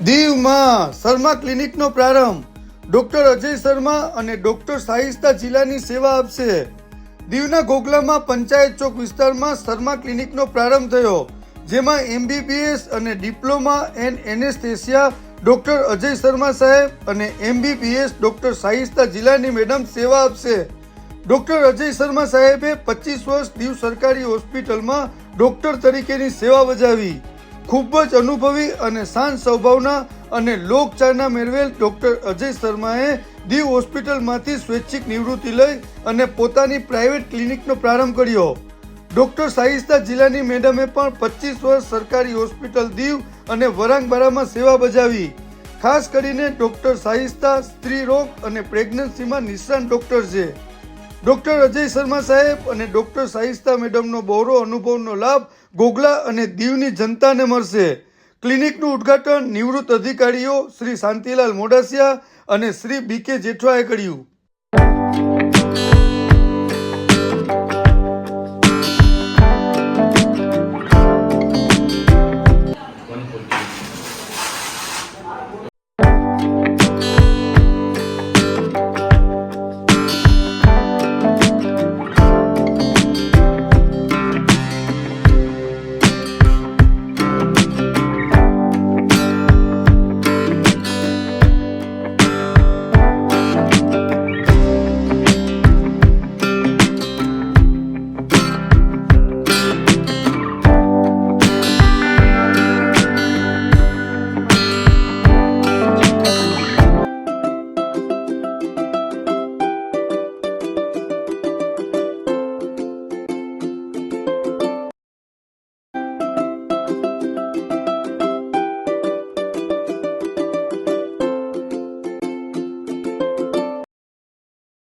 દીવમાં શર્મા ક્લિનિકનો પ્રારંભ. ડોક્ટર અજય શર્મા અને ડોક્ટર સાહિસ્તા જિલ્લાની સેવા આપશે. દીવના ઘોઘલામાં પંચાયત ચોક વિસ્તારમાં શર્મા ક્લિનિકનો પ્રારંભ થયો, જેમાં એમબીબીએસ અને diploma in anaesthesia doctor Ajay Sharma સાહેબ અને એમબીબીએસ ડોક્ટર સાહિસ્તા જિલ્લાની મેડમ સેવા આપશે. ડોક્ટર અજય શર્મા સાહેબે 25 વર્ષ દીવ સરકારી હોસ્પિટલમાં ડોક્ટર તરીકેની સેવા બજાવી. ખૂબ જ અનુભવી અને શાંત સ્વભાવના અને લોકચાહના મેળવેલ ડોક્ટર અજય શર્માએ દીવ હોસ્પિટલમાંથી સ્વૈચ્છિક નિવૃત્તિ લઈ અને પોતાની પ્રાઇવેટ ક્લિનિકનો પ્રારંભ કર્યો. ડોક્ટર સાહિસ્તા જિલ્લાની મેડમે પણ 25 વર્ષ સરકારી હોસ્પિટલ દીવ અને વરાંગબારામાં સેવા બજાવી. ખાસ કરીને ડોક્ટર સાહિસ્તા સ્ત્રી રોગ અને પ્રેગ્નન્સીમાં નિષ્ણાત ડોક્ટર છે. ડોક્ટર અજય શર્મા સાહેબ અને ડોક્ટર સાહિસ્તા મેડમનો બહોળો અનુભવનો લાભ ઘોઘલા અને દીવની જનતાને મળશે. ક્લિનિકનું ઉદ્ઘાટન નિવૃત્ત અધિકારીઓ શ્રી શાંતિલાલ મોડાસિયા અને શ્રી બી કે જેઠવાએ કર્યું.